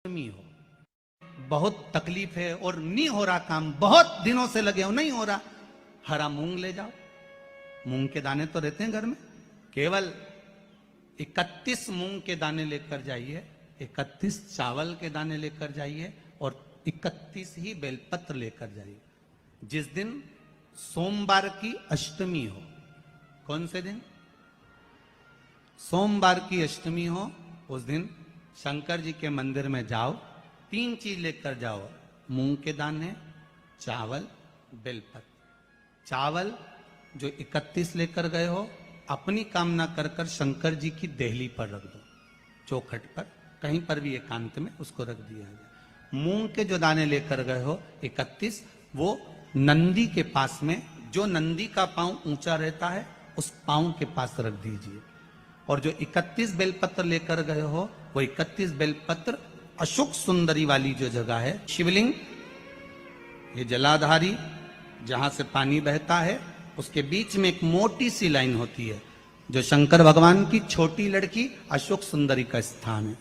हो, बहुत तकलीफ है और नहीं हो रहा काम, बहुत दिनों से लगे हो नहीं हो रहा, हरा मूंग ले जाओ। मूंग के दाने तो रहते हैं घर में, केवल 31 मूंग के दाने लेकर जाइए, 31 चावल के दाने लेकर जाइए और 31 ही बेलपत्र लेकर जाइए। जिस दिन सोमवार की अष्टमी हो, कौन से दिन? सोमवार की अष्टमी हो, उस दिन शंकर जी के मंदिर में जाओ, 3 चीज लेकर जाओ, मूंग के दाने, चावल, बेलपत्र। चावल जो 31 लेकर गए हो, अपनी कामना कर कर शंकर जी की देहली पर रख दो, चौखट पर, कहीं पर भी एकांत में उसको रख दिया जाए। मूंग के जो दाने लेकर गए हो 31, वो नंदी के पास में, जो नंदी का पांव ऊंचा रहता है उस पांव के पास रख दीजिए। और जो 31 बेलपत्र लेकर गए हो, वो 31 बेलपत्र अशोक सुंदरी वाली जो जगह है, शिवलिंग, ये जलाधारी जहां से पानी बहता है, उसके बीच में एक मोटी सी लाइन होती है, जो शंकर भगवान की छोटी लड़की अशोक सुंदरी का स्थान है।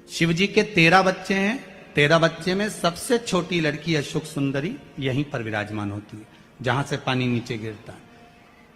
शिव जी के 13 बच्चे हैं, 13 बच्चे में सबसे छोटी लड़की अशोक सुंदरी यहीं पर विराजमान होती है, जहां से पानी नीचे गिरता है।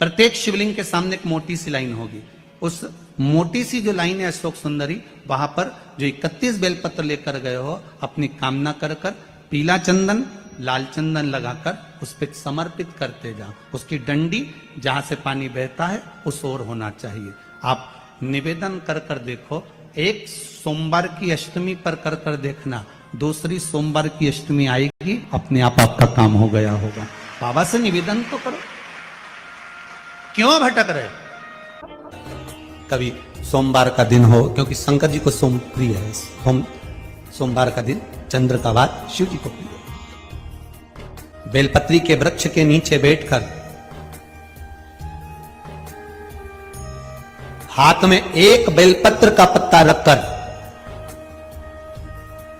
प्रत्येक शिवलिंग के सामने एक मोटी सी लाइन होगी, उस मोटी सी जो लाइन है अशोक सुंदरी, वहां पर जो 31 बेलपत्र लेकर गए हो, अपनी कामना कर कर पीला चंदन, लाल चंदन लगाकर उस पर समर्पित करते जाओ। उसकी डंडी जहां से पानी बहता है उस ओर होना चाहिए। आप निवेदन कर कर देखो, एक सोमवार की अष्टमी पर कर कर देखना, दूसरी सोमवार की अष्टमी आएगी, अपने आप आपका काम हो गया होगा। बाबा से निवेदन तो करो, क्यों भटक रहे? कभी सोमवार का दिन हो, क्योंकि शंकर जी को सोम प्रिय है, सोमवार का दिन चंद्र का वार शिव जी को प्रिय है। बेलपत्री के वृक्ष के नीचे बैठकर हाथ में एक बेलपत्र का पत्ता रखकर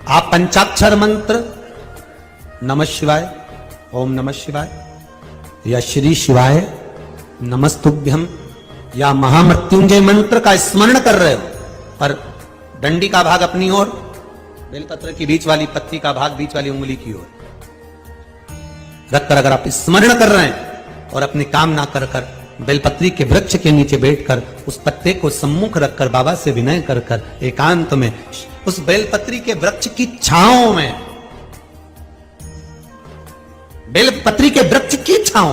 आप पंचाक्षर मंत्र नमः शिवाय, ओम नमः शिवाय, या श्री शिवाय नमस्तुभ्यम, या महामृत्युंजय मंत्र का स्मरण कर रहे हो, पर डंडी का भाग अपनी ओर, बेलपत्र की बीच वाली पत्ती का भाग बीच वाली उंगली की ओर रखकर अगर आप स्मरण कर रहे हैं और अपनी कामना कर कर बेलपत्री के वृक्ष के नीचे बैठकर उस पत्ते को सम्मुख रखकर बाबा से विनय कर कर एकांत में उस बेलपत्री के वृक्ष की छांव में, बेलपत्री के वृक्ष की छांव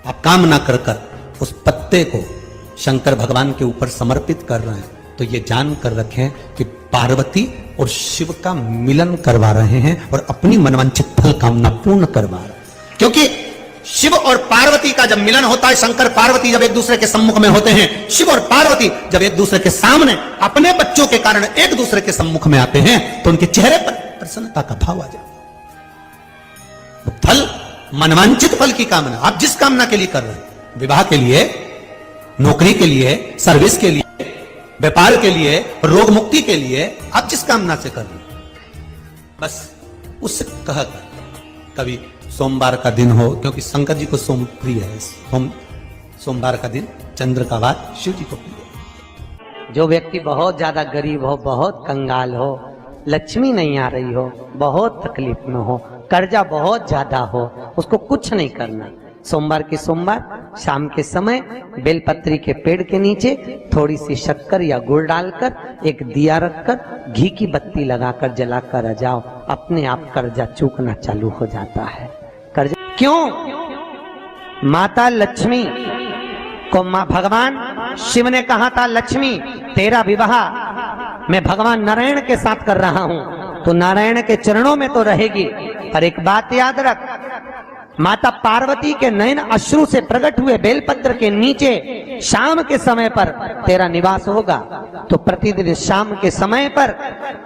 आप कामना कर कर उस पत्ते को शंकर भगवान के ऊपर समर्पित कर रहे हैं, तो ये जान कर रखें कि पार्वती और शिव का मिलन करवा रहे हैं और अपनी मनवांछित फल कामना पूर्ण करवा रहे हैं। क्योंकि शिव और पार्वती का जब मिलन होता है, शंकर पार्वती जब एक दूसरे के सम्मुख में होते हैं, शिव और पार्वती जब एक दूसरे के सामने अपने बच्चों के कारण एक दूसरे के सम्मुख में आते हैं, तो उनके चेहरे पर प्रसन्नता का भाव आ जाता है। फल, मनवांछित फल की कामना आप जिस कामना के लिए कर रहे हैं, विवाह के लिए, नौकरी के लिए, सर्विस के लिए, व्यापार के लिए, रोग मुक्ति के लिए, आप जिस कामना से कर रहे हैं, बस उससे कह कर कभी सोमवार का दिन हो, क्योंकि शंकर जी को सोम प्रिय है, सोमवार का दिन चंद्र का वार शिव जी को प्रिय है। जो व्यक्ति बहुत ज्यादा गरीब हो, बहुत कंगाल हो, लक्ष्मी नहीं आ रही हो, बहुत तकलीफ में हो, कर्जा बहुत ज्यादा हो, उसको कुछ नहीं करना। सोमवार के सोमवार शाम के समय बेलपत्री के पेड़ के नीचे थोड़ी सी शक्कर या गुड़ डालकर एक दिया रखकर घी की बत्ती लगाकर जलाकर आ जाओ, अपने आप कर्जा चूकना चालू हो जाता है। कर्जा क्यों? माता लक्ष्मी को भगवान शिव ने कहा था, लक्ष्मी तेरा विवाह मैं भगवान नारायण के साथ कर रहा हूं, तो नारायण के चरणों में तो रहेगी, पर एक बात याद रख, माता पार्वती के नयन अश्रु से प्रकट हुए बेलपत्र के नीचे शाम के समय पर तेरा निवास होगा, तो प्रतिदिन शाम के समय पर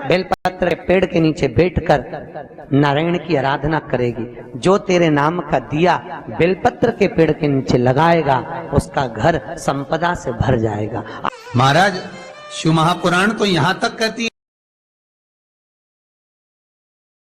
बेलपत्र के पेड़ के नीचे बैठकर नारायण की आराधना करेगी। जो तेरे नाम का दिया बेलपत्र के पेड़ के नीचे लगाएगा, उसका घर संपदा से भर जाएगा। महाराज, शिव महापुराण तो यहां तक कहती है